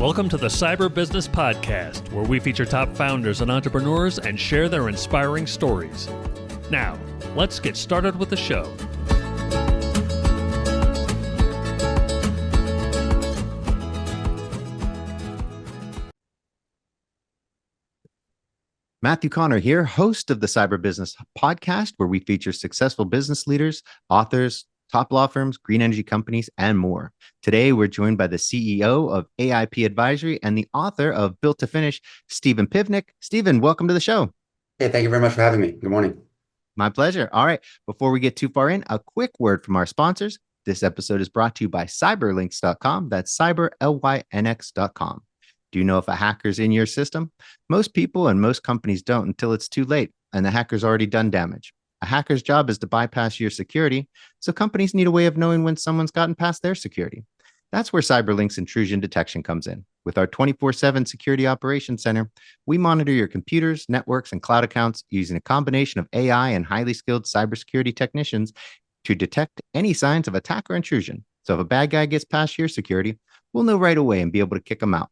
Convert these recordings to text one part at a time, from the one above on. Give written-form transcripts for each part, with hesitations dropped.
Welcome to the Cyber Business Podcast, where we feature top founders and entrepreneurs and share their inspiring stories. Now, let's get started with the show. Matthew Connor here, host of the Cyber Business Podcast, where we feature successful business leaders, authors, top law firms, green energy companies, and more. Today, we're joined by the CEO of AIP Advisory and the author of Built to Finish, Stephen Pivnik. Stephen, welcome to the show. Hey, thank you very much for having me. Good morning. My pleasure. All right. Before we get too far in, a quick word from our sponsors. This episode is brought to you by cyberlinks.com. That's cyberlynx.com. Do you know if a hacker's in your system? Most people and most companies don't until it's too late and the hacker's already done damage. A hacker's job is to bypass your security, so companies need a way of knowing when someone's gotten past their security. That's where CyberLink's intrusion detection comes in. With our 24/7 Security Operations Center, we monitor your computers, networks, and cloud accounts using a combination of AI and highly skilled cybersecurity technicians to detect any signs of attack or intrusion. So if a bad guy gets past your security, we'll know right away and be able to kick them out.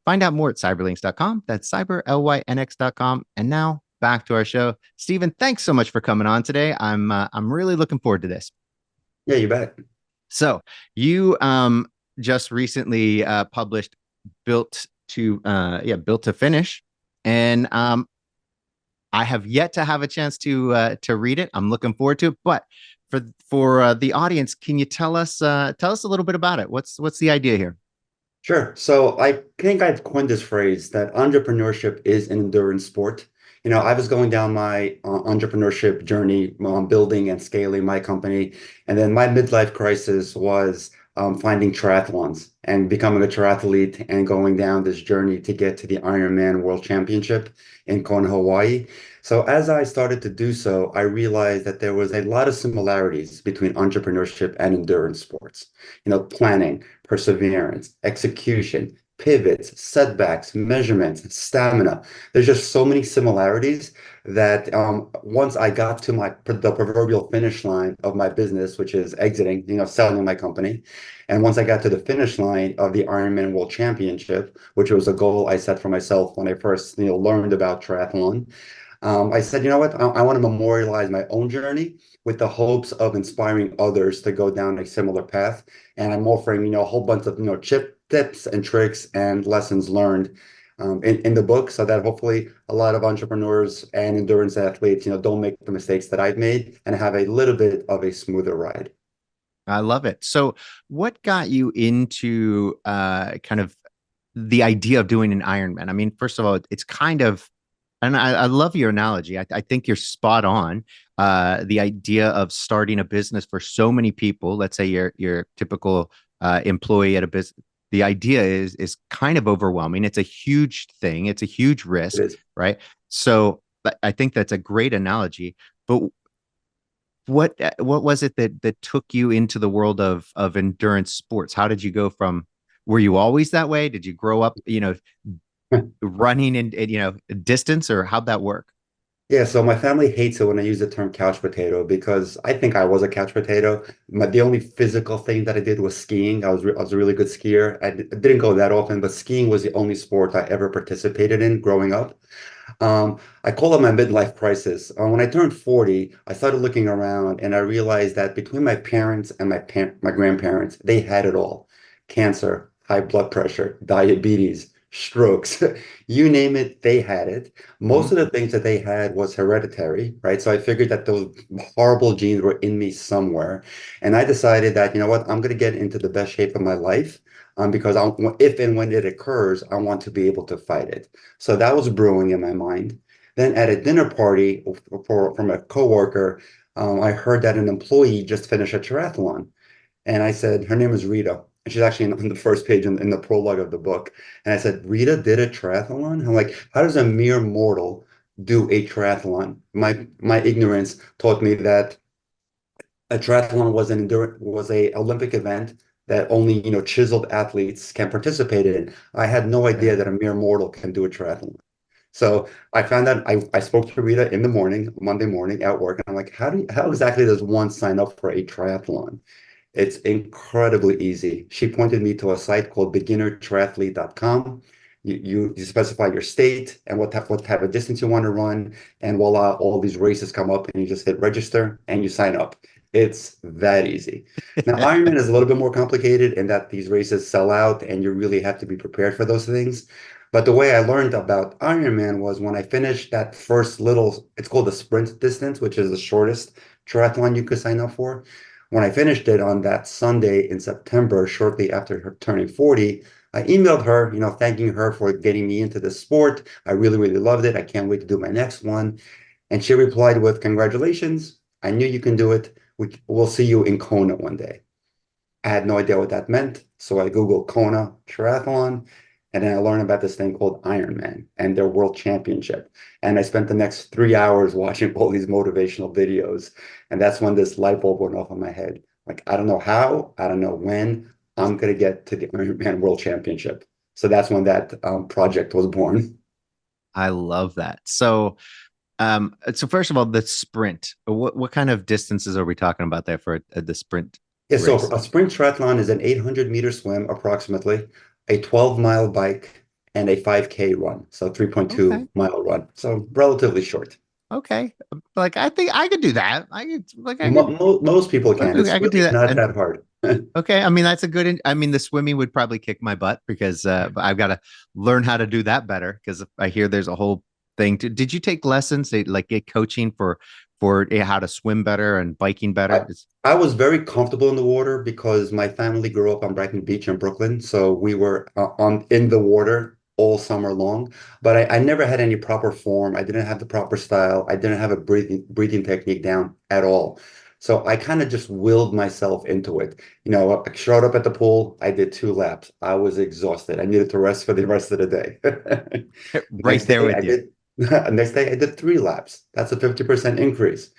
Find out more at cyberlinks.com. That's cyberlynx.com. And now back to our show. Stephen, thanks so much for coming on today. I'm really looking forward to this. Yeah, you bet. So you just recently published Built to Finish, and I have yet to have a chance to read it. I'm looking forward to it. But for the audience, can you tell us a little bit about it? What's the idea here? Sure. So I think I've coined this phrase that entrepreneurship is an endurance sport. You know, I was going down my entrepreneurship journey, building and scaling my company. And then my midlife crisis was finding triathlons and becoming a triathlete and going down this journey to get to the Ironman World Championship in Kona, Hawaii. So as I started to do so, I realized that there was a lot of similarities between entrepreneurship and endurance sports. You know, planning, perseverance, execution, pivots, setbacks, measurements, stamina. There's just so many similarities that once I got to the proverbial finish line of my business, which is exiting, selling my company, and once I got to the finish line of the Ironman World Championship, which was a goal I set for myself when I first learned about triathlon, I said, you know what, I want to memorialize my own journey with the hopes of inspiring others to go down a similar path. And I'm offering, a whole bunch of, tips and tricks and lessons learned in the book, so that hopefully a lot of entrepreneurs and endurance athletes, don't make the mistakes that I've made and have a little bit of a smoother ride. I love it. So what got you into kind of the idea of doing an Ironman? I mean, first of all, it's kind of, and I love your analogy. I think you're spot on. The idea of starting a business for so many people, let's say your typical employee at a business, the idea is kind of overwhelming. It's a huge thing. It's a huge risk, right? So I think that's a great analogy. But what was it that took you into the world of endurance sports? How did you go from, were you always that way? Did you grow up, running in distance, or how'd that work? Yeah, so my family hates it when I use the term couch potato because I think I was a couch potato. The only physical thing that I did was skiing. I was a really good skier. I didn't go that often, but skiing was the only sport I ever participated in growing up. I call it my midlife crisis. When I turned 40, I started looking around and I realized that between my parents and my grandparents, they had it all. Cancer, high blood pressure, diabetes, strokes, you name it, they had it. Most of the things that they had was hereditary, right? So I figured that those horrible genes were in me somewhere. And I decided that, you know what, I'm going to get into the best shape of my life because if and when it occurs, I want to be able to fight it. So that was brewing in my mind. Then at a dinner party from a coworker, I heard that an employee just finished a triathlon. And I said, her name is Rita. And she's actually on the first page in the prologue of the book. And I said, Rita did a triathlon? I'm like, how does a mere mortal do a triathlon? My ignorance taught me that a triathlon was a Olympic event that only chiseled athletes can participate in. I had no idea that a mere mortal can do a triathlon. So I found out, I spoke to Rita in the morning, Monday morning at work, and I'm like, how exactly does one sign up for a triathlon? It's incredibly easy. She pointed me to a site called beginnertriathlete.com. You specify your state and what type of distance you want to run, and voila, all these races come up, and you just hit register and you sign up. It's that easy. Now, Ironman is a little bit more complicated in that these races sell out, and you really have to be prepared for those things. But the way I learned about Ironman was when I finished that first little, it's called the sprint distance, which is the shortest triathlon you could sign up for. When I finished it on that Sunday in September, shortly after her turning 40, I emailed her, thanking her for getting me into the sport. I really, really loved it. I can't wait to do my next one. And she replied with, congratulations. I knew you can do it. We'll see you in Kona one day. I had no idea what that meant. So I Googled Kona triathlon, and then I learned about this thing called Ironman and their world championship. And I spent the next 3 hours watching all these motivational videos. And that's when this light bulb went off in my head. Like, I don't know how, I don't know when I'm going to get to the Ironman World Championship. So that's when that project was born. I love that. So first of all, the sprint. What kind of distances are we talking about there for the sprint Yeah, so race? a sprint triathlon is an 800-meter swim, approximately, a 12-mile bike, and a 5K run. So Okay. 3.2-mile run. So relatively short. Okay. Like I think I could do that. I could Most people can. It's I could do really that. not And that hard. okay, I mean that's a good. I mean the swimming would probably kick my butt because I've got to learn how to do that better because I hear there's a whole thing to. Did you take lessons, like get coaching for how to swim better and biking I, better? I was very comfortable in the water because my family grew up on Brighton Beach in Brooklyn, so we were on in the water all summer long. But I never had any proper form. I didn't have the proper style. I didn't have a breathing technique down at all. So I kind of just willed myself into it. I showed up at the pool. I did 2 laps. I was exhausted. I needed to rest for the rest of the day. Right there with you. Next day I did 3 laps. That's a 50% increase.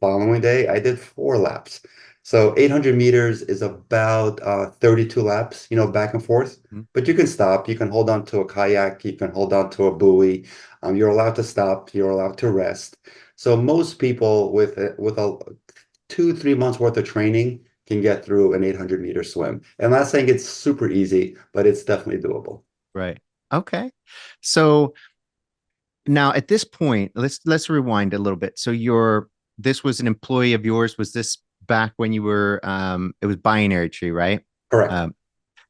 Following day, I did 4 laps. So 800 meters is about 32 laps, back and forth. Mhm. But you can stop. You can hold on to a kayak. You can hold on to a buoy. You're allowed to stop. You're allowed to rest. So most people with a 2, 3 months worth of training can get through an 800-meter swim. And I'm not saying it's super easy, but it's definitely doable. Right. Okay. So now at this point, let's rewind a little bit. So this was an employee of yours. Was this back when you were it was binary tree, right? Correct. Um,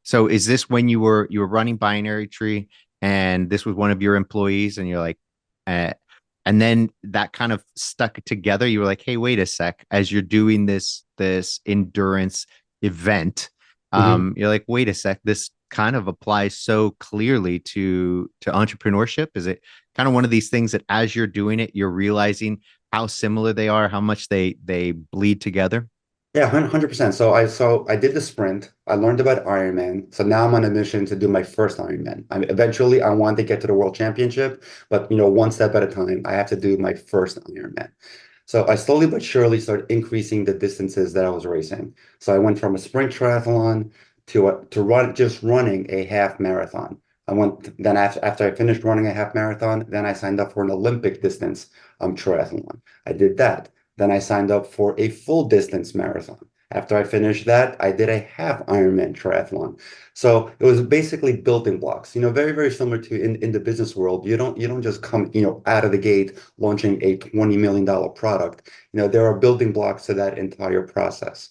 so is this when you were running binary tree and this was one of your employees and you're like uh, and then that kind of stuck together. You were like, hey, wait a sec, as you're doing this endurance event, Mhm. you're like, wait a sec, this kind of applies so clearly to entrepreneurship. Is it kind of one of these things that as you're doing it, you're realizing how similar they are, how much they bleed together? Yeah, 100%. So I did the sprint. I learned about Ironman. So now I'm on a mission to do my first Ironman. Eventually I want to get to the World Championship, but one step at a time. I have to do my first Ironman. So I slowly but surely started increasing the distances that I was racing. So I went from a sprint triathlon to running a half marathon. I went then after I finished running a half marathon, then I signed up for an Olympic distance triathlon. I did that. Then I signed up for a full distance marathon. After I finished that, I did a half Ironman triathlon. So it was basically building blocks, very, very similar to in the business world. You don't just come, out of the gate launching a $20 million product. There are building blocks to that entire process.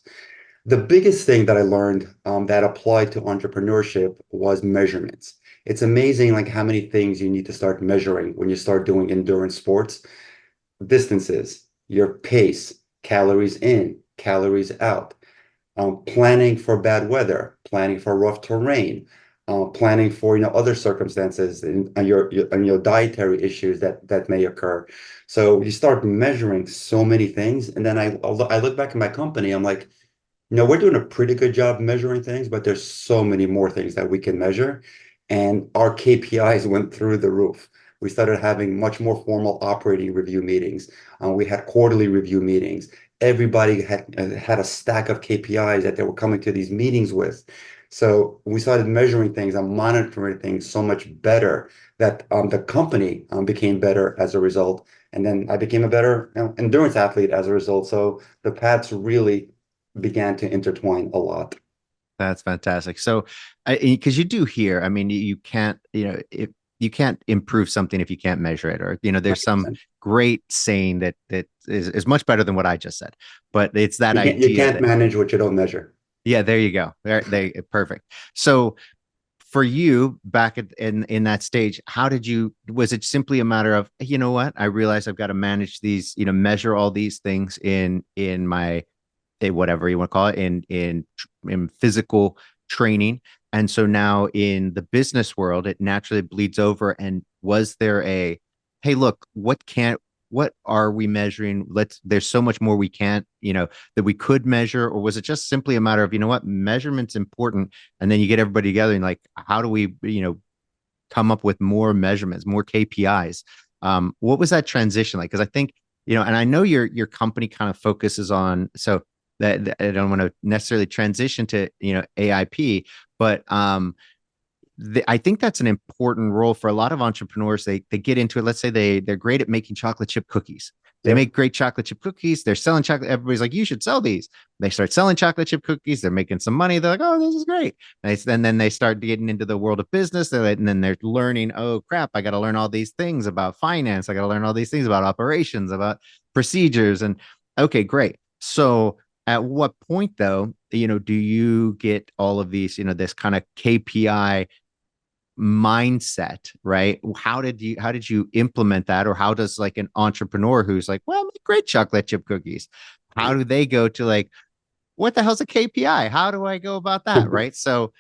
The biggest thing that I learned that applied to entrepreneurship was measurements. It's amazing like how many things you need to start measuring when you start doing endurance sports: distances, your pace, calories in, calories out, planning for bad weather, planning for rough terrain, planning for other circumstances and your dietary issues that may occur. So you start measuring so many things, and then I look back at my company. I'm like, we're doing a pretty good job measuring things, but there's so many more things that we can measure. And our KPIs went through the roof. We started having much more formal operating review meetings. We had quarterly review meetings. Everybody had a stack of KPIs that they were coming to these meetings with. So we started measuring things and monitoring things so much better that the company became better as a result. And then I became a better endurance athlete as a result. So the paths really began to intertwine a lot. That's fantastic. So, because you do hear, I mean, you can't, if you can't improve something if you can't measure it, or there's some 100%. great saying that is much better than what I just said, but it's that You idea can't that, manage what you don't measure. yeah, there you go, perfect. So, for you back in that stage, how did you, was it simply a matter of, you know what, I realize I've got to manage these, measure all these things in my, whatever you want to call it, in physical training, and so now in the business world it naturally bleeds over? And was there a, hey, look, what are we measuring? There's so much more we can't, that we could measure? Or was it just simply a matter of, you know what, measurement's important, and then you get everybody together and like, how do we, come up with more measurements, more KPIs? What was that transition like? Because I think, and I know your company kind of focuses on, so that I don't want to necessarily transition to, AIP, but I think that's an important role for a lot of entrepreneurs. They get into it. Let's say they're great at making chocolate chip cookies. They Yep. make great chocolate chip cookies. They're selling chocolate. Everybody's like, you should sell these. They start selling chocolate chip cookies. They're making some money. They're like, oh, this is great. And then they start getting into the world of business. And then they're learning, oh crap, I got to learn all these things about finance. I got to learn all these things about operations, about procedures. And okay, great. So at what point though, do you get all of these, this kind of KPI mindset, right? How did you implement that? Or how does like an entrepreneur who's like, well, make great chocolate chip cookies, how do they go to like, what the hell's a KPI? How do I go about that? Right. So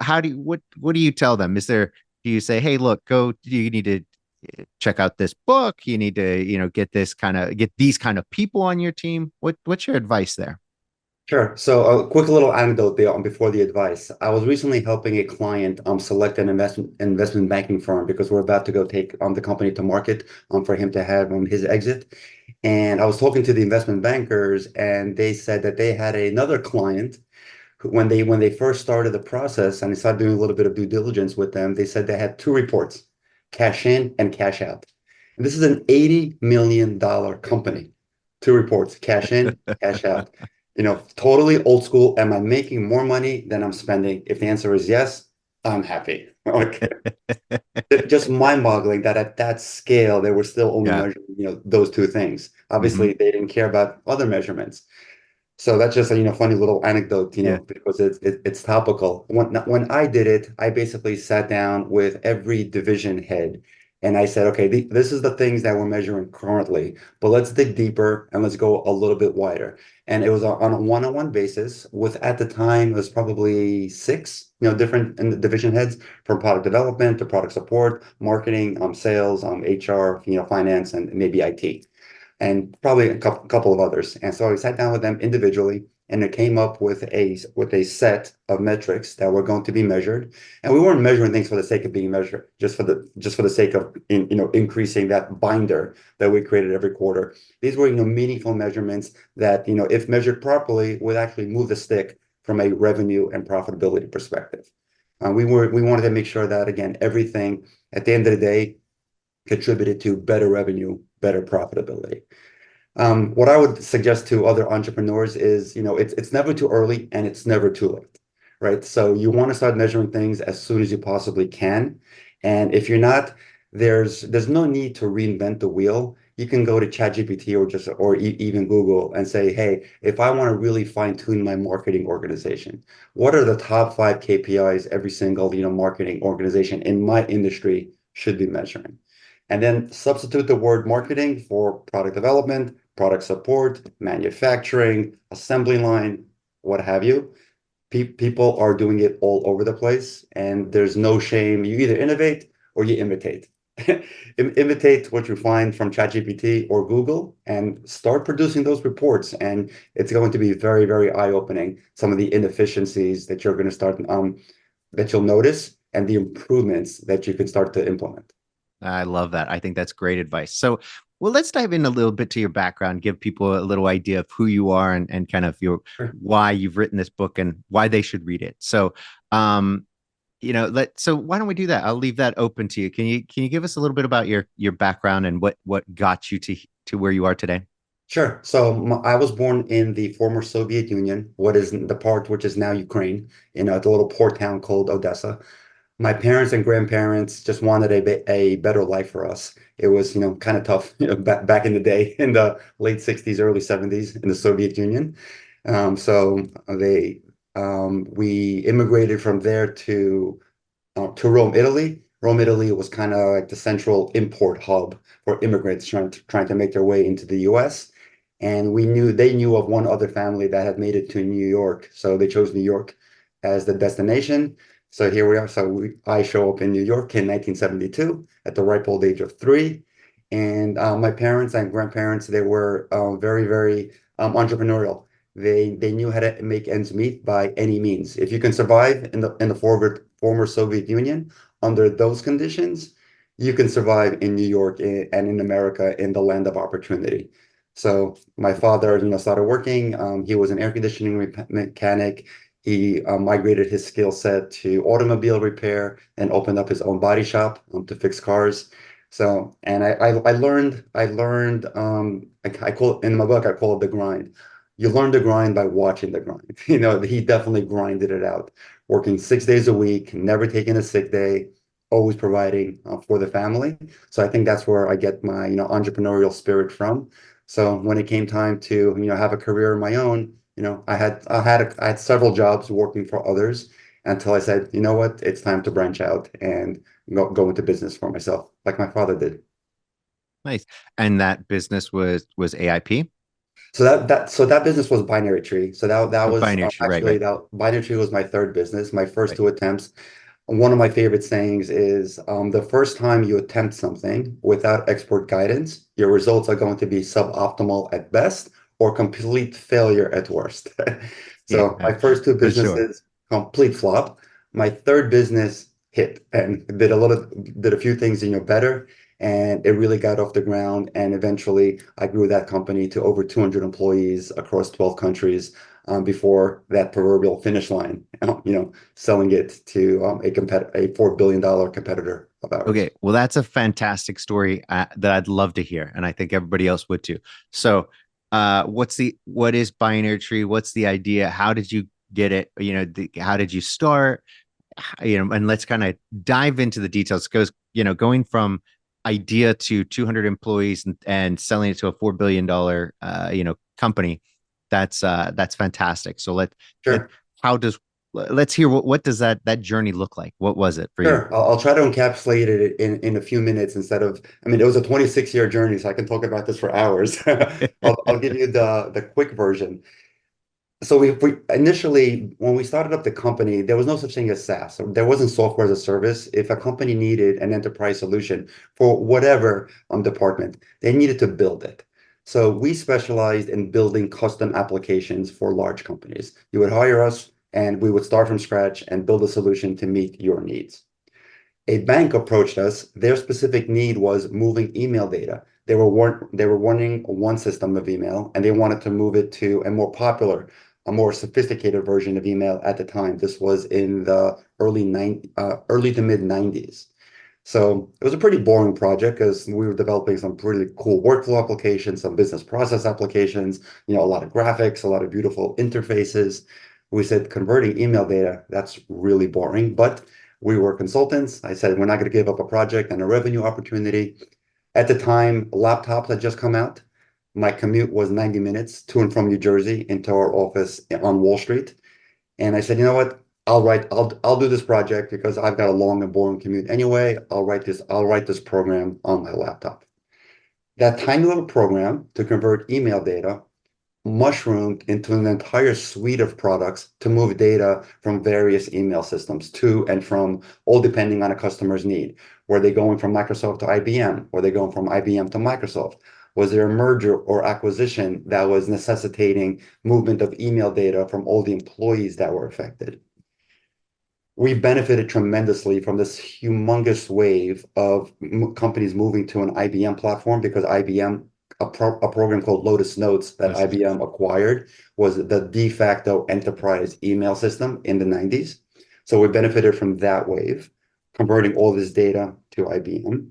how do you, what do you tell them? Do you say, hey, look, you need to check out this book, you need to, get these kind of people on your team? What's your advice there? Sure. So a quick little anecdote there on before the advice. I was recently helping a client select an investment banking firm because we're about to go take the company to market for him to have his exit. And I was talking to the investment bankers, and they said that they had another client when they first started the process and they started doing a little bit of due diligence with them. They said they had two reports, cash in and cash out. And this is an $80 million company. Two reports, cash in, cash out. Totally old school. Am I making more money than I'm spending? If the answer is yes, I'm happy. Okay. Just mind-boggling that at that scale, they were still only Yeah. measuring, those two things. Hmm. Obviously, they didn't care about other measurements. So that's just a funny little anecdote, Yeah. because it's topical. When I did it, I basically sat down with every division head and I said, okay, this is the things that we're measuring currently, but let's dig deeper and let's go a little bit wider. And it was on a one-on-one basis with, at the time, it was probably six, different division heads, from product development to product support, marketing, sales, HR, finance, and maybe IT, and probably a couple of others. And so I sat down with them individually, and it came up with a set of metrics that were going to be measured. And we weren't measuring things for the sake of being measured, just for the sake of increasing that binder that we created every quarter. These were meaningful measurements that if measured properly would actually move the stick from a revenue and profitability perspective. We wanted to make sure that, again, everything at the end of the day contributed to better revenue, better profitability. What I would suggest to other entrepreneurs is, it's never too early and it's never too late, right? So you want to start measuring things as soon as you possibly can. And if you're not, there's no need to reinvent the wheel. You can go to ChatGPT or even Google and say, hey, if I want to really fine tune my marketing organization, what are the top 5 KPIs every single, marketing organization in my industry should be measuring? And then substitute the word marketing for product development, product support, manufacturing, assembly line, what have you. People are doing it all over the place, and there's no shame. You either innovate or you imitate. Imitate what you find from ChatGPT or Google and start producing those reports. And it's going to be very, very eye-opening, some of the inefficiencies that you're going to start, that you'll notice, and the improvements that you can start to implement. I love that. I think that's great advice. So, well, let's dive in a little bit to your background, give people a little idea of who you are and kind of Sure. why you've written this book and why they should read it. So, so why don't we do that? I'll leave that open to you. Can you give us a little bit about your background and what got you to where you are today? Sure. So I was born in the former Soviet Union, what is the part which is now Ukraine, in a little port town called Odessa. My parents and grandparents just wanted a better life for us. It was, kind of tough, back in the day in the late 60s, early 70s in the Soviet Union. So we immigrated from there to Rome, Italy. Rome, Italy was kind of like the central import hub for immigrants trying to make their way into the US. And they knew of one other family that had made it to New York. So they chose New York as the destination. So here we are. I show up in New York in 1972 at the ripe old age of 3. And my parents and grandparents, they were very, very entrepreneurial. They knew how to make ends meet by any means. If you can survive in the former Soviet Union under those conditions, you can survive in New York and in America in the land of opportunity. So my father, started working. He was an air conditioning mechanic. He migrated his skill set to automobile repair and opened up his own body shop to fix cars. So, and I learned, I call it in my book, I call it the grind. You learn the grind by watching the grind. He definitely grinded it out, working 6 days a week, never taking a sick day, always providing for the family. So I think that's where I get my, entrepreneurial spirit from. So when it came time to, have a career of my own, I had several jobs working for others until I said, you know what, it's time to branch out and go into business for myself, like my father did. Nice. And that business was AIP? So that business was Binary Tree. So that Oh, was binary tree. Right, actually right, that Binary Tree was my third business, my first right. two attempts. One of my favorite sayings is the first time you attempt something without expert guidance, your results are going to be suboptimal at best or complete failure at worst. Yeah, So my first two for sure. businesses, complete flop. My third business hit and did a few things, better. And it really got off the ground. And eventually I grew that company to over 200 employees across 12 countries before that proverbial finish line, selling it to a $4 billion competitor of ours. Okay, well, that's a fantastic story that I'd love to hear, and I think everybody else would too. So, what is binary tree? What's the idea? How did you get it? How did you start? And let's kind of dive into the details because going from idea to 200 employees and selling it to a $4 billion company, that's fantastic. So let Sure. how does let's hear what does that journey look like? What was it for you? Sure. I'll try to encapsulate it in a few minutes instead of, I mean, it was a 26-year journey, so I can talk about this for hours. I'll give you the quick version. So we initially, when we started up the company, there was no such thing as SaaS. So there wasn't software as a service. If a company needed an enterprise solution for whatever department, they needed to build it. So we specialized in building custom applications for large companies. You would hire us, and we would start from scratch and build a solution to meet your needs. A bank approached us. Their specific need was moving email data. They were running one system of email, and they wanted to move it to a more sophisticated version of email at the time. This was in the early to mid 90s. So it was a pretty boring project because we were developing some pretty cool workflow applications, some business process applications, a lot of graphics, a lot of beautiful interfaces. We said converting email data, that's really boring, but we were consultants. I said, we're not going to give up a project and a revenue opportunity. At the time, laptops had just come out. My commute was 90 minutes to and from New Jersey into our office on Wall Street. And I said, you know what? I'll do this project because I've got a long and boring commute anyway. I'll write this program on my laptop. That tiny little program to convert email data mushroomed into an entire suite of products to move data from various email systems to and from, all depending on a customer's need. Were they going from Microsoft to IBM? Were they going from IBM to Microsoft? Was there a merger or acquisition that was necessitating movement of email data from all the employees that were affected? We benefited tremendously from this humongous wave of companies moving to an IBM platform because IBM, a program called Lotus Notes that Listen. IBM acquired, was the de facto enterprise email system in the 90s. So we benefited from that wave, converting all this data to IBM.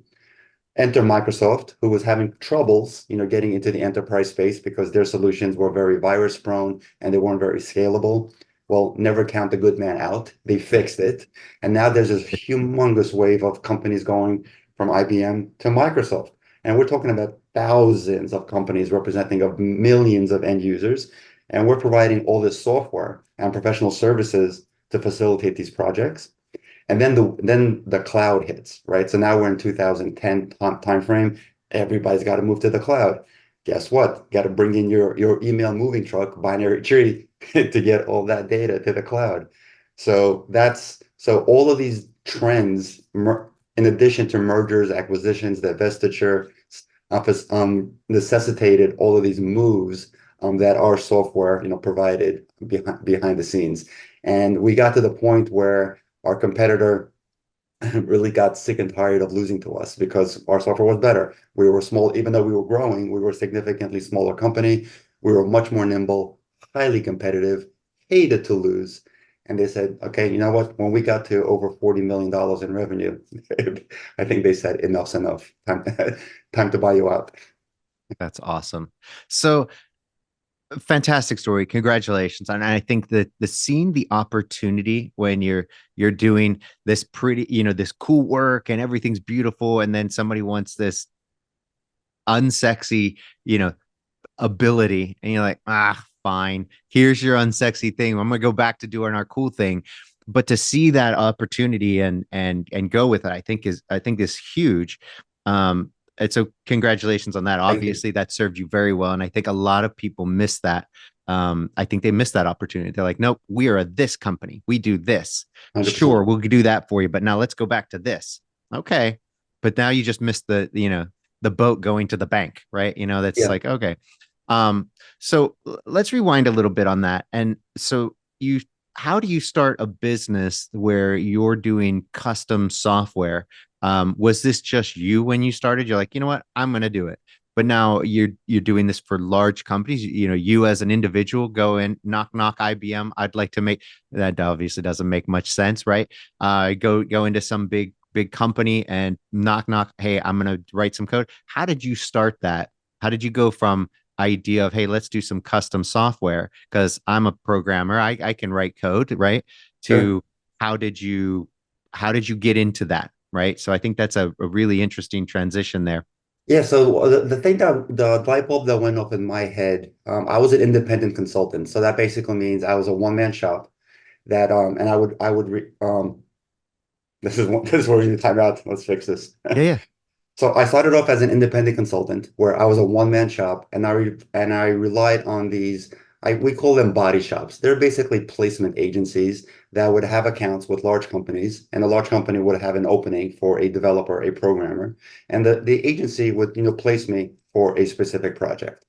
Enter Microsoft, who was having troubles, getting into the enterprise space because their solutions were very virus prone and they weren't very scalable. Well, never count a good man out. They fixed it. And now there's this humongous wave of companies going from IBM to Microsoft. And we're talking about thousands of companies representing of millions of end users. And we're providing all this software and professional services to facilitate these projects. And then the cloud hits, right? So now we're in 2010 timeframe. Everybody's got to move to the cloud. Guess what? Got to bring in your email moving truck, binary tree, to get all that data to the cloud. So all of these trends, in addition to mergers, acquisitions, divestiture, necessitated all of these moves that our software, provided behind the scenes. And we got to the point where our competitor really got sick and tired of losing to us because our software was better. We were small, even though we were growing, we were a significantly smaller company. We were much more nimble, highly competitive, hated to lose. And they said, okay, you know what? When we got to over $40 million in revenue, I think they said, enough's enough. Time to buy you out. That's awesome. So fantastic story. Congratulations. And I think that the opportunity when you're doing this pretty, this cool work and everything's beautiful, and then somebody wants this unsexy, ability, and you're like, fine, here's your unsexy thing. I'm gonna go back to doing our cool thing. But to see that opportunity and go with it, I think is huge. And so congratulations on that. Obviously, that served you very well. And I think a lot of people miss that. I think they miss that opportunity. They're like, nope, we are this company. We do this. 100%. Sure, we'll do that for you. But now let's go back to this. Okay. But now you just missed the boat going to the bank, right? That's Yeah. like, okay. So let's rewind a little bit on that. And so how do you start a business where you're doing custom software? Was this just you when you started? You're like, you know what, I'm going to do it. But now you're doing this for large companies. You as an individual go in, knock, IBM. I'd like to make that. Obviously doesn't make much sense, right? Go into some big company and knock. Hey, I'm going to write some code. How did you start that? How did you go from idea of, hey, let's do some custom software because I'm a programmer, I can write code, right? To Sure. how did you get into that, right? So I think that's a really interesting transition there. Yeah, so the thing that the light bulb that went off in my head, I was an independent consultant. So that basically means I was a one-man shop that and this is where we need to time out. Let's fix this. Yeah. So I started off as an independent consultant where I was a one-man shop and I relied on these we call them body shops. They're basically placement agencies that would have accounts with large companies, and a large company would have an opening for a developer, a programmer, and the agency would, place me for a specific project.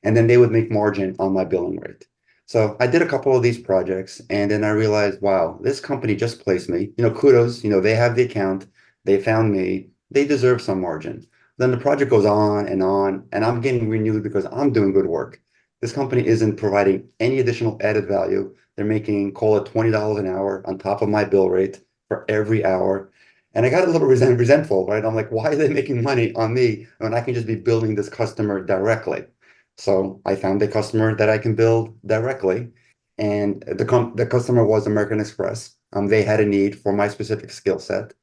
And then they would make margin on my billing rate. So I did a couple of these projects and then I realized, wow, this company just placed me. Kudos, they have the account, they found me, they deserve some margin. Then the project goes on, and I'm getting renewed because I'm doing good work. This company isn't providing any additional added value. They're making, call it $20 an hour on top of my bill rate for every hour. And I got a little resentful, right? I'm like, why are they making money on me when I can just be building this customer directly? So I found a customer that I can build directly. And the customer was American Express. They had a need for my specific skill set.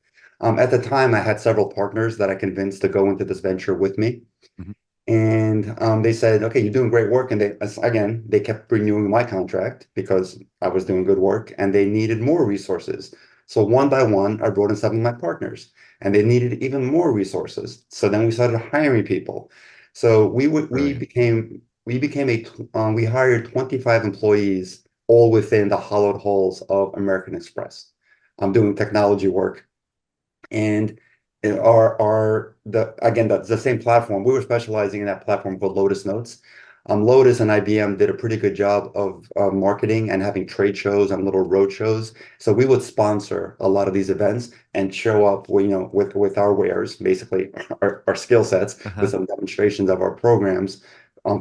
At the time, I had several partners that I convinced to go into this venture with me. Mhm. And they said, okay, you're doing great work. And they kept renewing my contract because I was doing good work and they needed more resources. So one by one, I brought in some of my partners and they needed even more resources. So then we started hiring people. So Brilliant. we hired 25 employees all within the hollowed halls of American Express. I'm doing technology work. And that's the same platform. We were specializing in that platform called Lotus Notes. Lotus and IBM did a pretty good job of marketing and having trade shows and little road shows. So we would sponsor a lot of these events and show up, with our wares, basically our skill sets, with Uh-huh. some demonstrations of our programs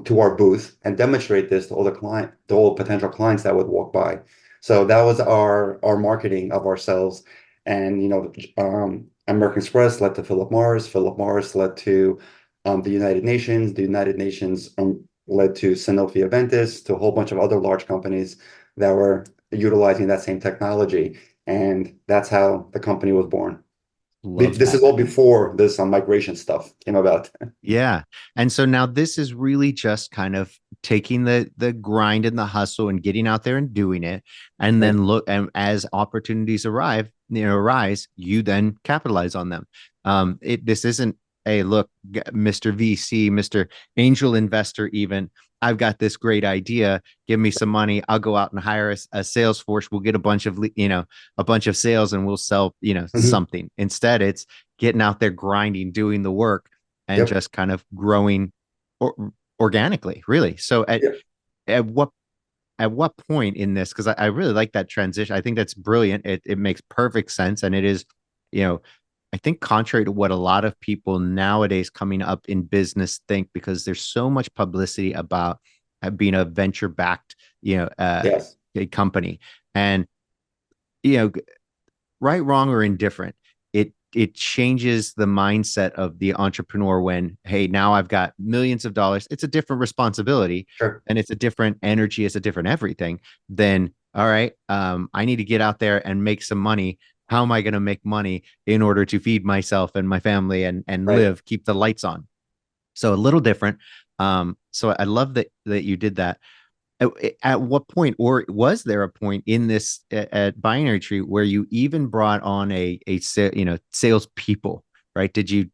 to our booth and demonstrate this to all potential clients that would walk by. So that was our marketing of ourselves. And American Express led to Philip Morris. Philip Morris led to the United Nations. The United Nations led to Sanofi Aventis, to a whole bunch of other large companies that were utilizing that same technology. And that's how the company was born. Love This that. is all before this migration stuff came about. Yeah. And so now this is really just kind of taking the grind and the hustle and getting out there and doing it. And Right. then look, and as opportunities arise, you then capitalize on them. This isn't a look, Mr. VC, Mr. Angel Investor, even. I've got this great idea. Give me some money. I'll go out and hire a sales force. We'll get a bunch of, a bunch of sales and we'll sell, Mhm. something. Instead, it's getting out there, grinding, doing the work and Yep. just kind of growing organically, really. So Yep. at what point in this, because I really like that transition. I think that's brilliant. It makes perfect sense. And it is, you know, I think contrary to what a lot of people nowadays coming up in business think, because there's so much publicity about being a venture backed, Yes. a company. And, you know, right, wrong, or indifferent, it changes the mindset of the entrepreneur when, hey, now I've got millions of dollars. It's a different responsibility Sure. and it's a different energy, it's a different everything. Then, all right, I need to get out there and make some money. How am I going to make money in order to feed myself and my family and Right. live, keep the lights on? So a little different. So I love that you did that. At what point, or was there a point in this at binary tree where you even brought on a sales people, right? Did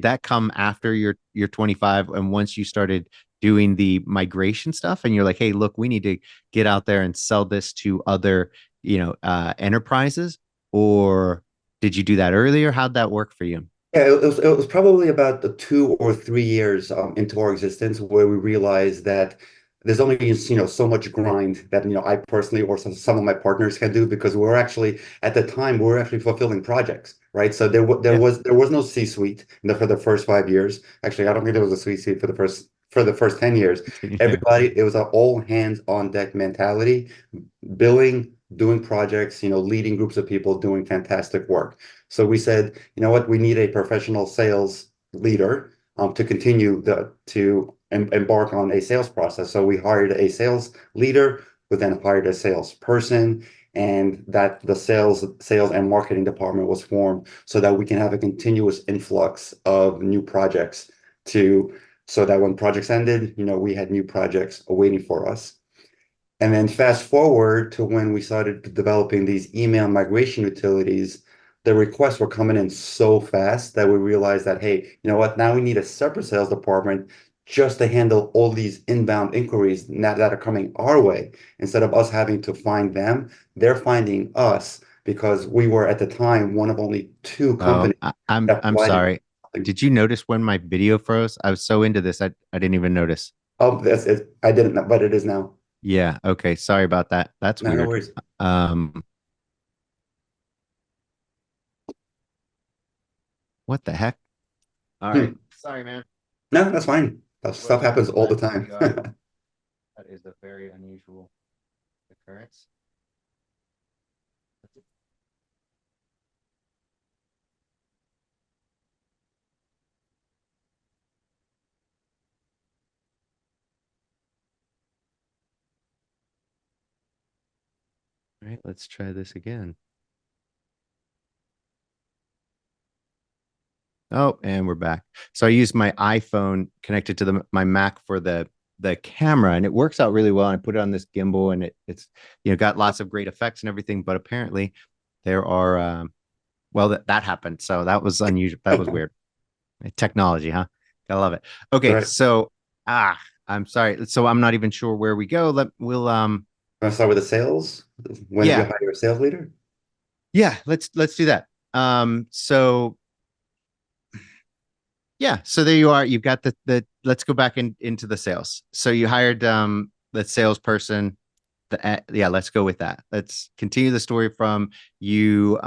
that come after your 25, and once you started doing the migration stuff and you're like, hey, look, we need to get out there and sell this to other enterprises? Or did you do that earlier? How'd that work for you? Yeah, it was probably about the 2 or 3 years into our existence where we realized that there's only so much grind that I personally or some of my partners can do, because we're actually at the time we're actually fulfilling projects, right? So Yeah. there was no C-suite for the first 5 years. Actually, I don't think there was a C-suite for the first 10 years. Yeah. Everybody, it was an all hands on deck mentality, billing, doing projects, leading groups of people doing fantastic work. So we said, you know what, we need a professional sales leader to continue to embark on a sales process. So we hired a sales leader, who then hired a salesperson, and that the sales and marketing department was formed so that we can have a continuous influx of new projects to so that when projects ended, we had new projects awaiting for us. And then fast forward to when we started developing these email migration utilities, the requests were coming in so fast that we realized that, hey, you know what? Now we need a separate sales department just to handle all these inbound inquiries now that are coming our way. Instead of us having to find them, they're finding us, because we were at the time one of only two Oh, companies I'm that I'm provided sorry. something. Did you notice when my video froze? I was so into this, I didn't even notice. Oh, that's it. I didn't know, but it is now. Yeah. Okay. Sorry about that. That's No, no weird. worries. Um, what the heck? All right. Hmm. Sorry, man. No, that's fine. That stuff Frozen happens on all the my time. DVR. That is a very unusual occurrence. All right. Let's try this again. Oh, and we're back. So I use my iPhone connected to my Mac for the camera, and it works out really well. And I put it on this gimbal, and it's got lots of great effects and everything. But apparently, there are well, that happened. So that was unusual. That was weird. Technology, huh? Gotta love it. Okay, Right. so I'm sorry. So I'm not even sure where we go. We'll Want to start with the sales? When did you yeah, hire a sales leader? yeah, let's do that. So yeah, so there you are. You've got the let's go back into the sales. So you hired the salesperson. Yeah, let's go with that. Let's continue the story from you.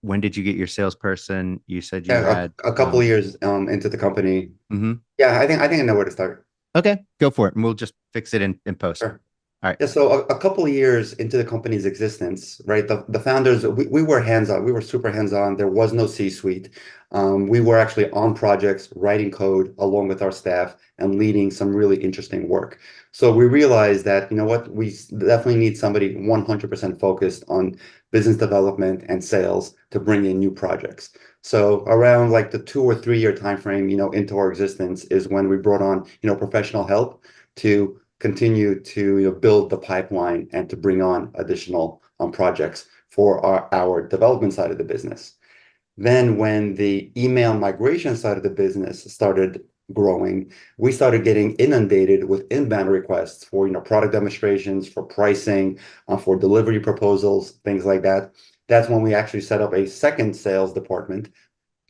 When did you get your salesperson? You said you Yeah, had a couple of years into the company. mhm. Yeah, I think I know where to start. Okay, go for it, and we'll just fix it in post. Sure. All right. Yeah, so a couple of years into the company's existence, right? The founders, we were hands-on. We were super hands-on. There was no C-suite. We were actually on projects, writing code along with our staff and leading some really interesting work. So we realized that, you know what, we definitely need somebody 100% focused on business development and sales to bring in new projects. So around like the 2 or 3 year time frame, into our existence is when we brought on, professional help to continue to build the pipeline and to bring on additional projects for our development side of the business. Then when the email migration side of the business started growing, we started getting inundated with inbound requests for product demonstrations, for pricing, for delivery proposals, things like that. That's when we actually set up a second sales department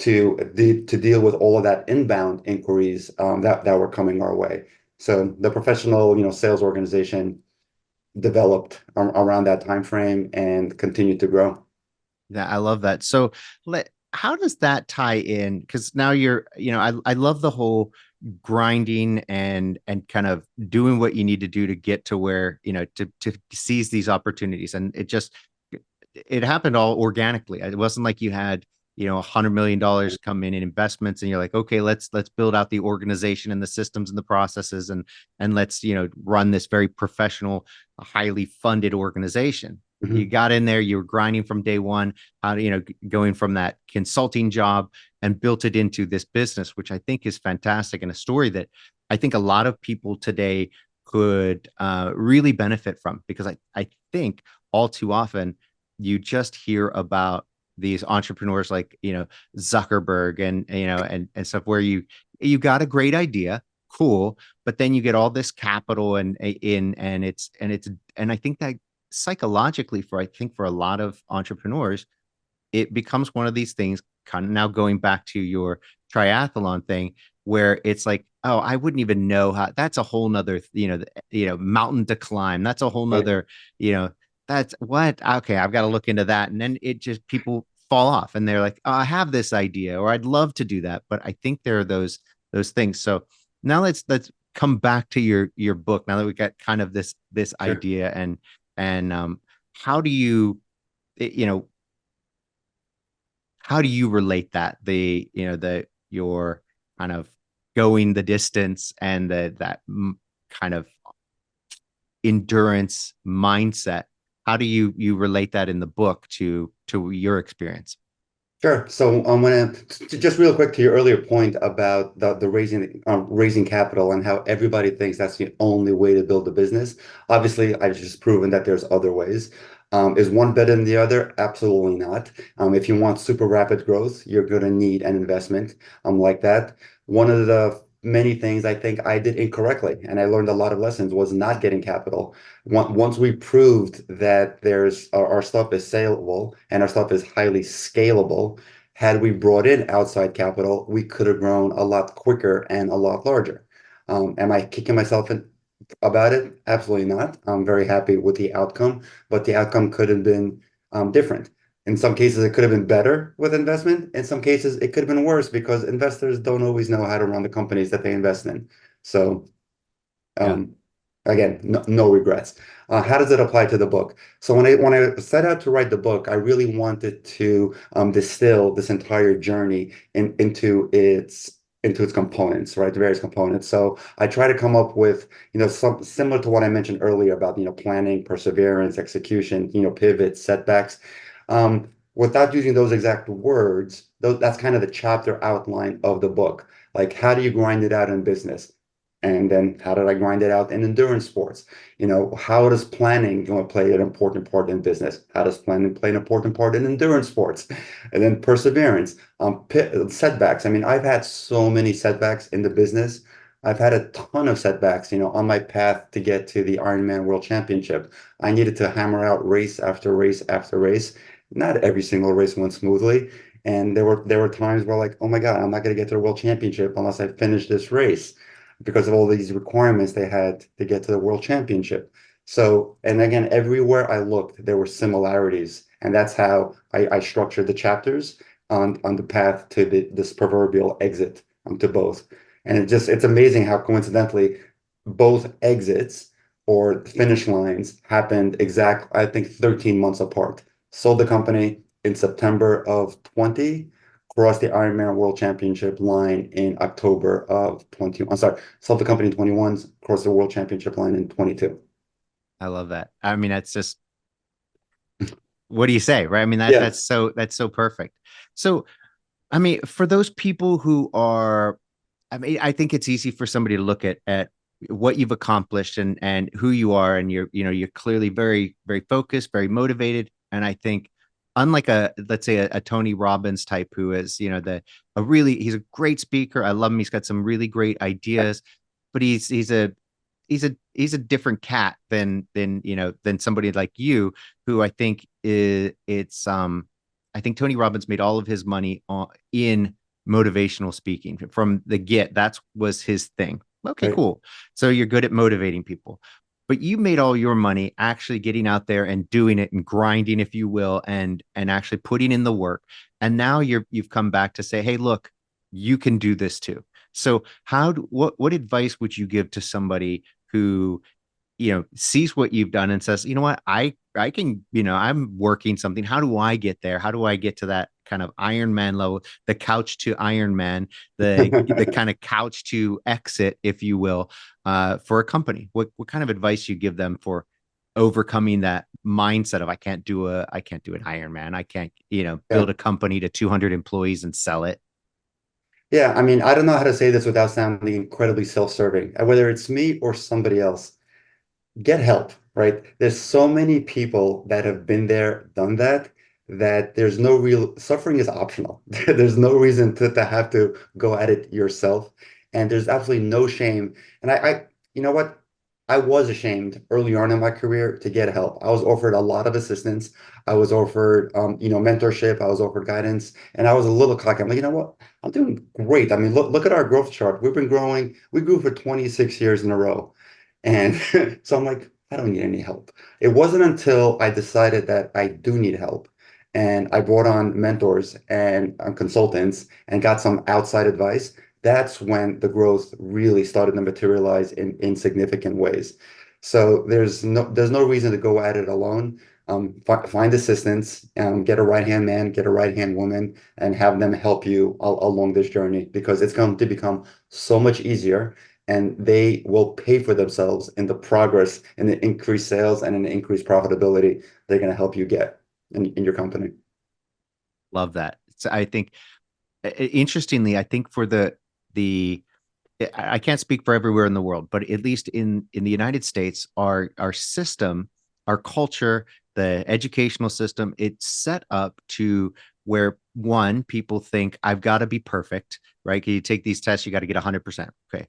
to deal with all of that inbound inquiries that were coming our way. So the professional, sales organization developed around that time frame and continued to grow. Yeah, I love that. So how does that tie in? Because now I love the whole grinding and kind of doing what you need to do to get to where, to seize these opportunities. And it happened all organically. It wasn't like you had, $100 million come in investments and you're like, okay, let's build out the organization and the systems and the processes and let's, run this very professional, highly funded organization. You Mhm. got in there, you were grinding from day one, going from that consulting job and built it into this business, which I think is fantastic and a story that I think a lot of people today could really benefit from, because I think all too often you just hear about these entrepreneurs like, Zuckerberg and, and stuff where you got a great idea, cool, but then you get all this capital and I think that psychologically for a lot of entrepreneurs, it becomes one of these things, kind of now going back to your triathlon thing, where it's like, oh, I wouldn't even know how, that's a whole nother, mountain to climb. That's a whole Right. nother, that's what, okay, I've got to look into that. And then it just, people fall off and they're like, oh, I have this idea, or I'd love to do that. But I think there are those things. So now let's come back to your book, now that we got kind of this Sure. idea and how do you, you know, how do you relate that your kind of going the distance and kind of endurance mindset? How do you relate that in the book to your experience? Sure. So when just real quick to your earlier point about the raising capital and how everybody thinks that's the only way to build a business. Obviously, I've just proven that there's other ways. Is one better than the other? Absolutely not. If you want super rapid growth, you're going to need an investment like that. One of the many things I think I did incorrectly, and I learned a lot of lessons, was not getting capital. Once we proved that our stuff is saleable and our stuff is highly scalable, had we brought in outside capital, we could have grown a lot quicker and a lot larger. Am I kicking myself in about it? Absolutely not. I'm very happy with the outcome, but the outcome could have been different. In some cases, it could have been better with investment. In some cases, it could have been worse because investors don't always know how to run the companies that they invest in. So Yeah. um, again, no regrets. How does it apply to the book? So when I set out to write the book, I really wanted to distill this entire journey into its components, right? The various components. So I try to come up with, some similar to what I mentioned earlier about, planning, perseverance, execution, pivots, setbacks. Without using those exact words, that's kind of the chapter outline of the book. Like, how do you grind it out in business? And then how did I grind it out in endurance sports? How does planning play an important part in business? How does planning play an important part in endurance sports? And then perseverance, setbacks. I mean, I've had so many setbacks in the business. I've had a ton of setbacks, on my path to get to the Ironman World Championship. I needed to hammer out race after race after race. Not every single race went smoothly. And there were times where like, oh my God, I'm not going to get to the World Championship unless I finish this race because of all these requirements they had to get to the World Championship. So, and again, everywhere I looked, there were similarities. And that's how I structured the chapters on the path to this proverbial exit to both. And it's amazing how coincidentally both exits or finish lines happened I think 13 months apart. Sold the company in September of 20, crossed the Ironman World Championship line in October of 20. I'm sorry, sold the company in 21, crossed the World Championship line in 22. I love that. I mean, that's just, what do you say, right? I mean, Yeah. that's so perfect. So, I mean, for those people who are, I mean, I think it's easy for somebody to look at what you've accomplished and who you are, and you're clearly very, very focused, very motivated. And I think, unlike let's say a Tony Robbins type, who is, he's a great speaker. I love him. He's got some really great ideas, but he's a different cat than somebody like you, who I think I think Tony Robbins made all of his money in motivational speaking from the get. That was his thing. Okay, Right. cool. So you're good at motivating people, but you made all your money actually getting out there and doing it and grinding, if you will, and actually putting in the work. And now you've come back to say, hey, look, you can do this too. So what advice would you give to somebody who sees what you've done and says, you know what, I can, I'm working something. How do I get there? How do I get to that kind of Iron Man level, the couch to Iron Man, the kind of couch to exit, if you will, for a company? What kind of advice you give them for overcoming that mindset of, I can't do an Iron Man. I can't, Yeah. build a company to 200 employees and sell it. Yeah. I mean, I don't know how to say this without sounding incredibly self-serving. Whether it's me or somebody else, get help, right? There's so many people that have been there, done that, that there's no real suffering is optional. There's no reason to have to go at it yourself. And there's absolutely no shame. And you know what? I was ashamed early on in my career to get help. I was offered a lot of assistance. I was offered, mentorship. I was offered guidance, and I was a little cocky. I'm like, you know what? I'm doing great. I mean, look at our growth chart. We've been growing. We grew for 26 years in a row. And so I'm like, I don't need any help. It wasn't until I decided that I do need help and I brought on mentors and consultants and got some outside advice. That's when the growth really started to materialize in significant ways. So there's no reason to go at it alone. Find assistance, get a right-hand man, get a right-hand woman, and have them help you along this journey, because it's going to become so much easier, and they will pay for themselves in the progress and the increased sales and in the increased profitability they're going to help you get in your company. Love that. So I think, interestingly, I think for the I can't speak for everywhere in the world, but at least in the United States, our system, our culture, the educational system, it's set up to where, one, people think I've got to be perfect, right? You take these tests, you got to get 100%. Okay.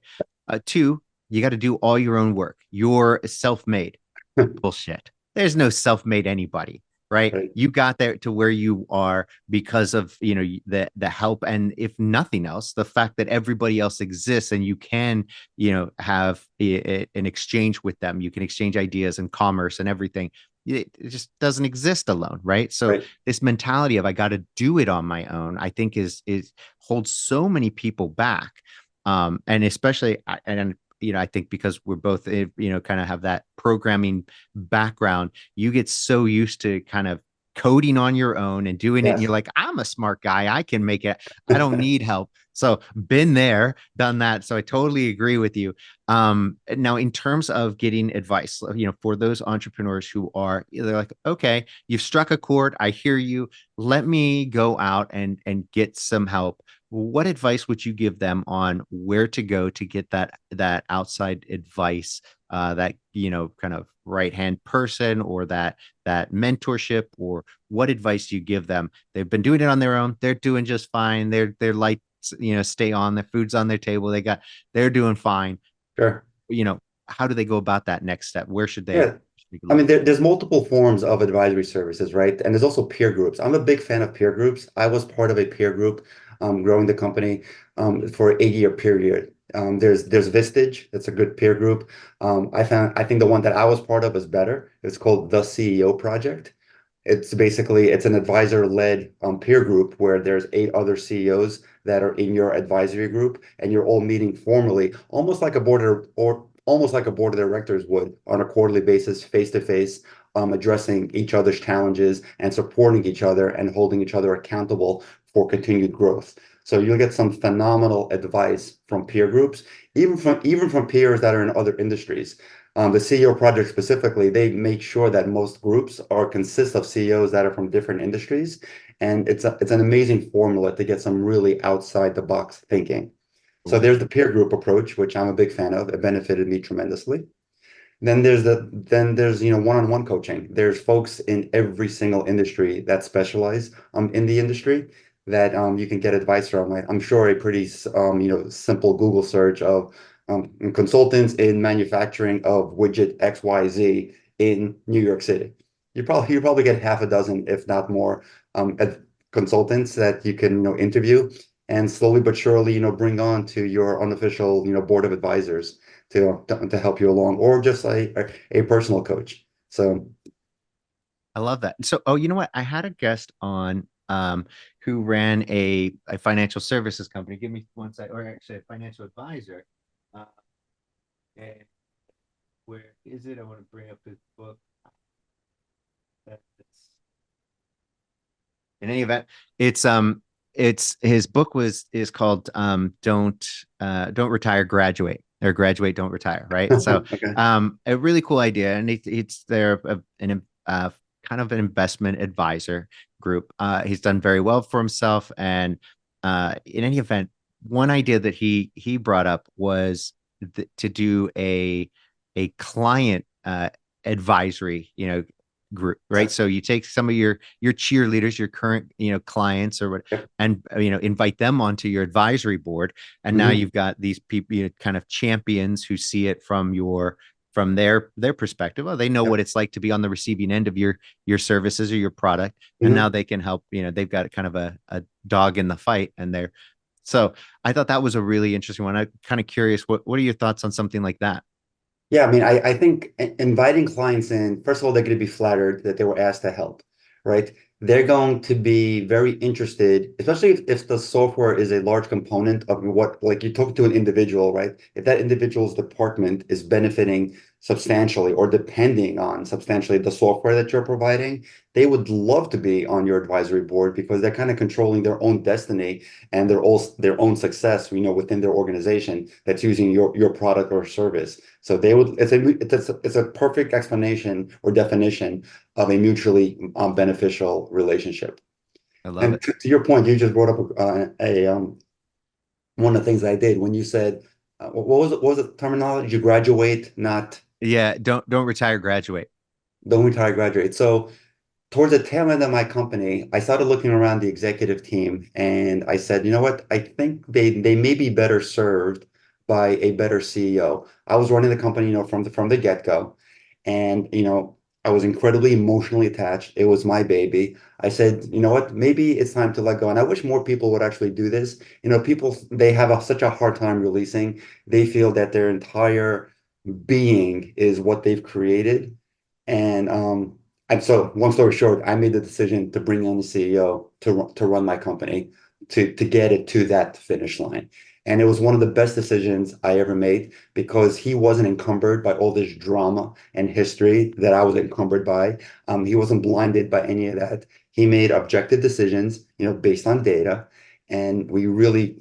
Two, you got to do all your own work. You're self-made. Bullshit. There's no self-made anybody, right? Right, You got there to where you are because of, the help, and if nothing else, the fact that everybody else exists, and you can, have an exchange with them. You can exchange ideas and commerce and everything. It just doesn't exist alone, right? So right. this mentality of, I got to do it on my own, I think is holds so many people back. And especially, and I think because we're both, kind of have that programming background, you get so used to kind of coding on your own and doing it. And you're Yes. like, I'm a smart guy. I can make it. I don't need help. So been there, done that. So I totally agree with you. Now, in terms of getting advice, for those entrepreneurs who they're like, okay, you've struck a chord. I hear you. Let me go out and get some help. What advice would you give them on where to go to get that outside advice, that kind of right hand person, or that mentorship, or what advice do you give them? They've been doing it on their own. They're doing just fine. Their lights, stay on. Their food's on their table. They're doing fine. Sure. You know, how do they go about that next step? Where should they Yeah. I look? mean, there's multiple forms of advisory services, right? And there's also peer groups. I'm a big fan of peer groups. I was part of a peer group, growing the company, for a year period. There's Vistage. That's a good peer group. I think the one that I was part of is better. It's called the CEO Project. It's an advisor-led peer group where there's 8 other CEOs that are in your advisory group, and you're all meeting formally, almost like a board, or almost like a board of directors would on a quarterly basis, face to face, addressing each other's challenges and supporting each other and holding each other accountable for continued growth. So you'll get some phenomenal advice from peer groups, even from peers that are in other industries. The CEO project specifically, they make sure that most groups are consist of CEOs that are from different industries, and it's an amazing formula to get some really outside the box thinking. So Cool. there's the peer group approach, which I'm a big fan of. It benefited me tremendously. Then there's one-on-one coaching. There's folks in every single industry that specialize in the industry that you can get advice from. I'm sure a pretty simple Google search of consultants in manufacturing of widget XYZ in New York City. You probably get half a dozen, if not more, consultants that you can interview and slowly but surely bring on to your unofficial board of advisors to help you along, or just a personal coach. So I love that. So, oh, you know what? I had a guest on who ran a financial services company. Give me one sec, or actually a financial advisor. Uh, and where is it? I want to bring up his book. In any event, it's his book is called don't retire, graduate, or graduate, don't retire, right? So okay. a really cool idea, and it's there an kind of an investment advisor group. He's done very well for himself, and in any event, one idea that he brought up was to do a client advisory, group, right? So you take some of your cheerleaders, your current clients, or what, Yep. and invite them onto your advisory board, and now Mhm. you've got these people, kind of champions who see it from their perspective. Oh, they know Yep. what it's like to be on the receiving end of your services or your product, and now Mhm. they can help. They've got kind of a dog in the fight, and they're so I thought that was a really interesting one. I'm kind of curious, what are your thoughts on something like that? Yeah, I mean, I think inviting clients in, first of all, they're going to be flattered that they were asked to help, right? They're going to be very interested, especially if the software is a large component of what, like you talk to an individual, right? If that individual's department is benefiting substantially or depending on substantially the software that you're providing, they would love to be on your advisory board because they're kind of controlling their own destiny and their own success, within their organization that's using your product or service. So they would it's a perfect explanation or definition of a mutually beneficial relationship. I love And it. to your point, you just brought up a one of the things I did when you said what was the terminology? You graduate, not Yeah, don't retire, graduate. don't retire, graduate. So towards the tail end of my company, I started looking around the executive team and I said, you know what? I think they may be better served by a better CEO. I was running the company, from the get-go, and I was incredibly emotionally attached. It was my baby. I said, you know what? Maybe it's time to let go. And I wish more people would actually do this. People, they have such a hard time releasing. They feel that their entire being is what they've created. And so, long story short, I made the decision to bring on the CEO to run my company, to get it to that finish line. And it was one of the best decisions I ever made because he wasn't encumbered by all this drama and history that I was encumbered by. He wasn't blinded by any of that. He made objective decisions, based on data, and we really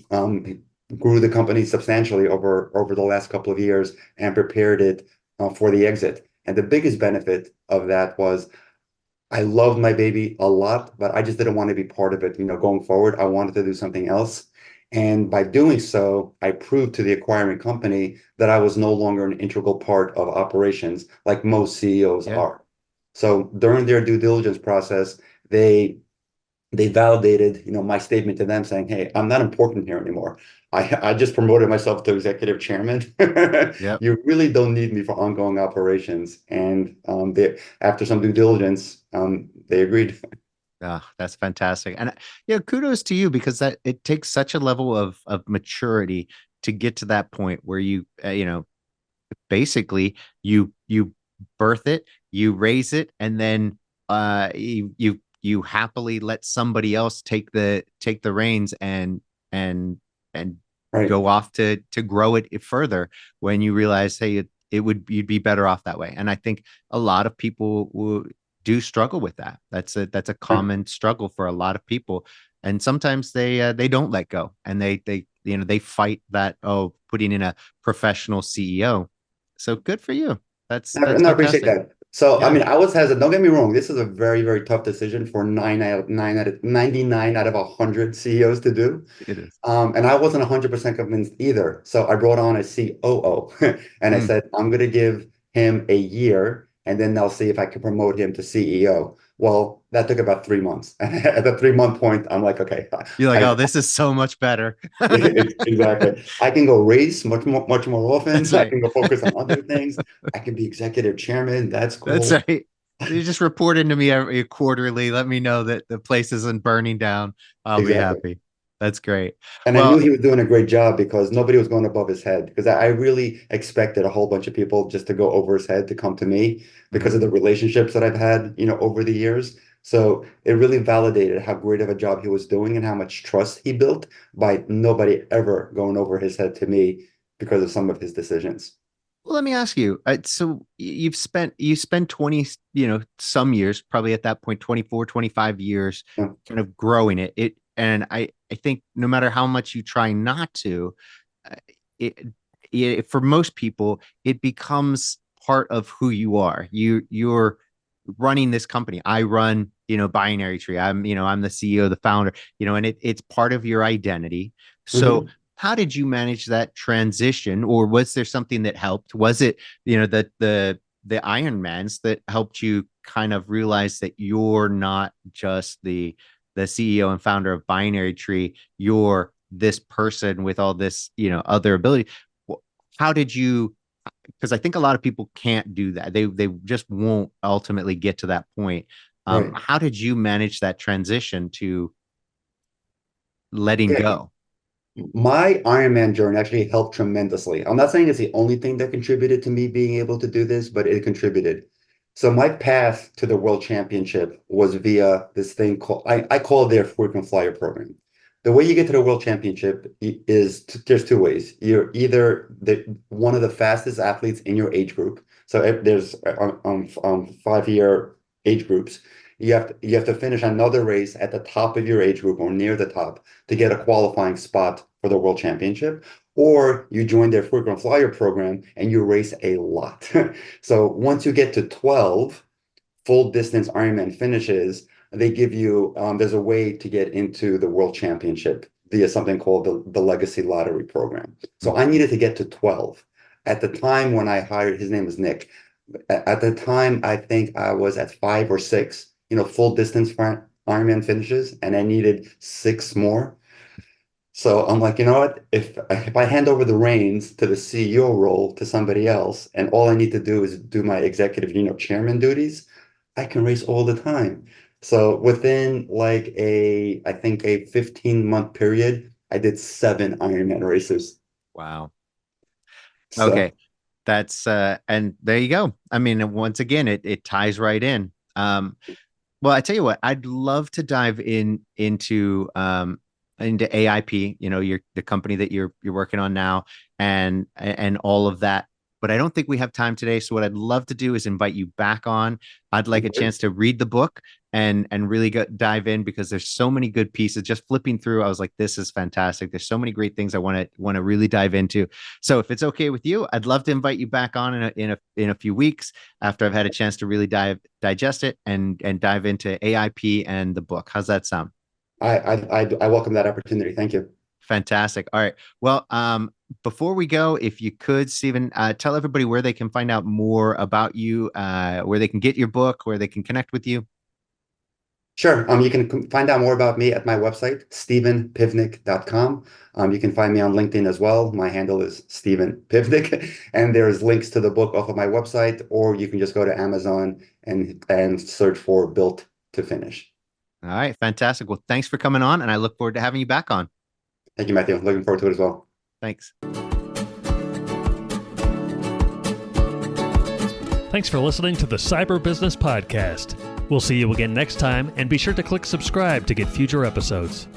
grew the company substantially over the last couple of years and prepared it for the exit. And the biggest benefit of that was I loved my baby a lot, but I just didn't want to be part of it, going forward. I wanted to do something else. And by doing so, I proved to the acquiring company that I was no longer an integral part of operations like most CEOs Yeah. are. So during their due diligence process, they they validated, my statement to them saying, "Hey, I'm not important here anymore. I just promoted myself to executive chairman. Yep. You really don't need me for ongoing operations." And after some due diligence, they agreed. Oh, that's fantastic. And yeah, kudos to you, because that it takes such a level of maturity to get to that point where basically you birth it, you raise it, and then you happily let somebody else take the reins and and Right. go off to grow it further when you realize, hey, you'd be better off that way. And I think a lot of people do struggle with that. That's a common struggle for a lot of people. And sometimes they don't let go, and they fight that, putting in a professional CEO. So good for you. That's And I appreciate fantastic. that. So, I Yeah, mean, I was hesitant. Don't get me wrong. This is a very, very tough decision for 99 out of 100 CEOs to do. it is. And I wasn't 100% convinced either. So I brought on a COO and I Mm. said, I'm going to give him a year and then they'll see if I can promote him to CEO. Well, that took about 3 months. At the 3 month point, I'm like, okay, You're like, oh, this is so much better. exactly. I can go race much more often. That's I right. can go focus on other things. I can be executive chairman. That's That's cool. right. You just report into me every quarterly. Let me know that the place isn't burning down. I'll be Exactly. happy. That's great. And I knew Well, he was doing a great job because nobody was going above his head. Because I really expected a whole bunch of people just to go over his head to come to me because of the relationships that I've had, over the years. So it really validated how great of a job he was doing and how much trust he built by nobody ever going over his head to me because of some of his decisions. well, let me ask you. So you spent 20, some years, probably at that point, 24, 25 years, Yeah. kind of growing it. And I think no matter how much you try not to, uh, for most people, it becomes part of who you are. You're running this company. I run, Binary Tree. I'm the CEO, the founder, and it's part of your identity. So Mhm. how did you manage that transition, or was there something that helped? Was it, the Ironmans that helped you kind of realize that you're not just the CEO and founder of Binary Tree, you're this person with all this, other ability. How did you, because I think a lot of people can't do that. They just won't ultimately get to that point. Right. How did you manage that transition to letting Yeah. go? My Ironman journey actually helped tremendously. I'm not saying it's the only thing that contributed to me being able to do this, but it contributed. So my path to the World Championship was via this thing called I call it their frequent flyer program. The way you get to the World Championship is there's two ways. You're either one of the fastest athletes in your age group. So if there's 5-year age groups. You have to finish another race at the top of your age group or near the top to get a qualifying spot for the World Championship, or you join their frequent flyer program and you race a lot. So once you get to 12 full distance Ironman finishes, they give you, there's a way to get into the World Championship via something called the Legacy Lottery program. So I needed to get to 12. At the time when I hired, his name is Nick. At the time, I think I was at 5 or 6, full distance Ironman finishes, and I needed 6 more. So I'm like, you know what? If I hand over the reins to the CEO role to somebody else, and all I need to do is do my executive, chairman duties, I can race all the time. So within like I think a 15-month period, I did 7 Ironman races. Wow. So Okay. That's and there you go. I mean, once again, it ties right in. Well, I tell you what, I'd love to dive into AIP, the company that you're working on now, and all of that. But I don't think we have time today. So what I'd love to do is invite you back on. I'd like a chance to read the book and really dive in, because there's so many good pieces. Just flipping through, I was like, this is fantastic. There's so many great things I want to really dive into. So if it's okay with you, I'd love to invite you back on in a few weeks after I've had a chance to really digest it and dive into AIP and the book. How's that sound? I welcome that opportunity. Thank you. Fantastic. All right. Well, before we go, if you could, Stephen, tell everybody where they can find out more about you, where they can get your book, where they can connect with you. Sure. You can find out more about me at my website, stephenpivnik.com. You can find me on LinkedIn as well. My handle is Stephen Pivnik, and there's links to the book off of my website, or you can just go to Amazon and search for Built to Finish. All right. Fantastic. Well, thanks for coming on, and I look forward to having you back on. Thank you, Matthew. Looking forward to it as well. Thanks. Thanks for listening to the Cyber Business Podcast. We'll see you again next time, and be sure to click subscribe to get future episodes.